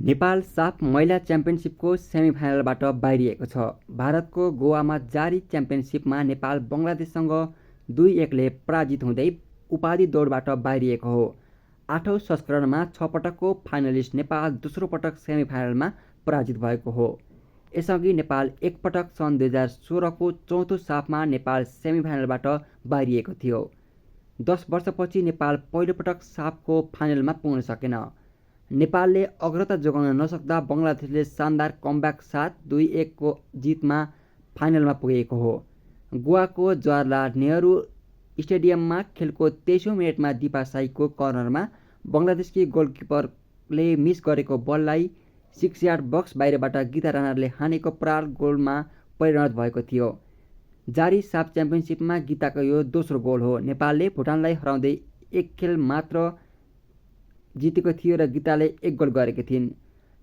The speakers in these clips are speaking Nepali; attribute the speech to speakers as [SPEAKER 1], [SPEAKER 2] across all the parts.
[SPEAKER 1] नेपाल साफ महिला च्याम्पियनसिपको सेमिफाइनलबाट बाहिरिएको छ। भारतको गोवामा जारी च्याम्पियनसिपमा नेपाल बङ्गलादेशसँग 2-1ले पराजित हुँदै उपाधि दौडबाट बाहिरिएको हो। 8औं संस्करणमा 6 पटकको फाइनलिस्ट नेपाल दोस्रो पटक सेमिफाइनलमा पराजित भएको हो। यसअघि नेपाल एक पटक सन् 2016को चौथो साफमा नेपाल सेमिफाइनलबाट बाहिरिएको थियो। 10 वर्षपछि नेपाल पहिलो पटक साफको फाइनलमा पुग्न सकेन। नेपालले अग्रता जोगाउन नसक्दा बङ्गलादेशले शानदार कमब्याक साथ 2-1 को जितमा फाइनलमा पुगेको हो। गोवाको जवाहरलाल नेहरू स्टेडियममा खेलको 23औं मिनेटमा दिपा साईको कर्नरमा बङ्गलादेशकी गोलकिपरले मिस गरेको बललाई 6 यार्ड बक्स बाहिरबाट गीता राणाले हानेको प्रहार गोलमा परिणत भएको थियो। जारी साफ च्याम्पियनसिपमा गीताको यो दोस्रो गोल हो। नेपालले भुटानलाई हराउँदै एक खेल मात्र जितेको थियो र गीताले एक गोल गरेकी थिइन्।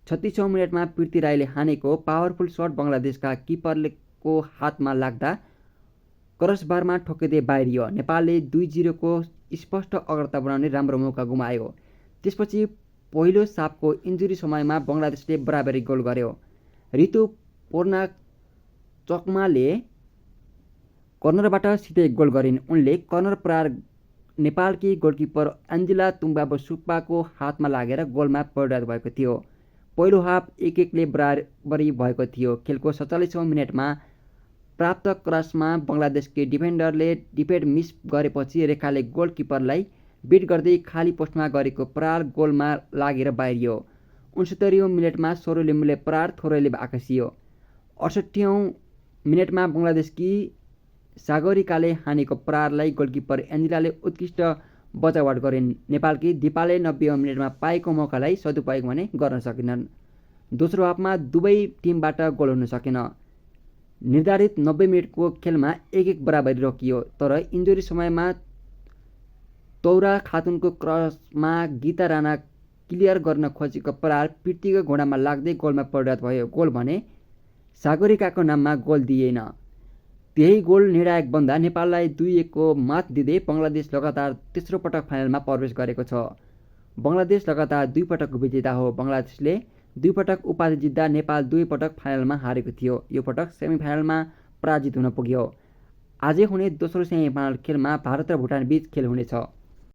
[SPEAKER 1] 36औं मिनेटमा प्रीति राईले हानेको पावरफुल सट बङ्गलादेशका किपरको हातमा लाग्दा क्रसबारमा ठोकिँदै बाहिरियो। नेपालले 2-0 को स्पष्ट अग्रता बनाउने राम्रो मौका गुमायो। त्यसपछि पहिलो साफको इन्जुरी समयमा बङ्गलादेशले बराबरी गोल गर्यो। ऋतु पूर्णा चकमाले कर्नरबाट सिधै गोल गरिन्। उनले कर्नर प्रहार नेपालकी गोलकिपर एन्जेला तुम्बाबो सुब्बाको हातमा लागेर गोलमा परिणत भएको थियो। पहिलो हाफ 1-1ले बराबरी भएको थियो। खेलको 47औं मिनेटमा प्राप्त क्रसमा बङ्गलादेशकी डिफेन्डरले डिफेन्ड मिस गरेपछि रेखाले गोलकिपरलाई बिट गर्दै खाली पोस्टमा गरेको प्रहार गोलमा लागेर बाहिरियो। 69औं मिनेटमा सोरेलिमले प्रहार थोरैले आकर्षियो। 68औं मिनेटमा बङ्गलादेशकी सागरिकाले हानेको प्रहारलाई गोलकिपर एन्जेलाले उत्कृष्ट बचावट गरिन्। नेपालकी दिपाले 90औं मिनेटमा पाएको मौकालाई सदुपयोग भने गर्न सकेनन्। दोस्रो हाफमा दुवै टिमबाट गोल हुन सकेन। निर्धारित 90 मिनेटको खेलमा 1-1 बराबरी रोकियो। तर इन्जुरी समयमा तौरा खातुनको क्रसमा गीता राणा क्लियर गर्न खोजेको प्रहार पृथ्वीको घोडामा लाग्दै गोलमा परिणत भयो। गोल भने सागरिकाको नाममा गोल दिइएन। त्यही गोल निर्णायक बन्दा नेपाललाई 2-1 को मात दिँदै बङ्गलादेश लगातार तेस्रो पटक फाइनलमा प्रवेश गरेको छ। बङ्गलादेश लगातार 2 पटकको विजेता हो। बङ्गलादेशले 2 पटक उपाधि जित्दा नेपाल 2 पटक फाइनलमा हारेको थियो। यो पटक सेमिफाइनलमा पराजित हुन पुग्यो। आजै हुने दोस्रो सेमिफाइनल खेलमा भारत र भुटान बीच खेल हुनेछ।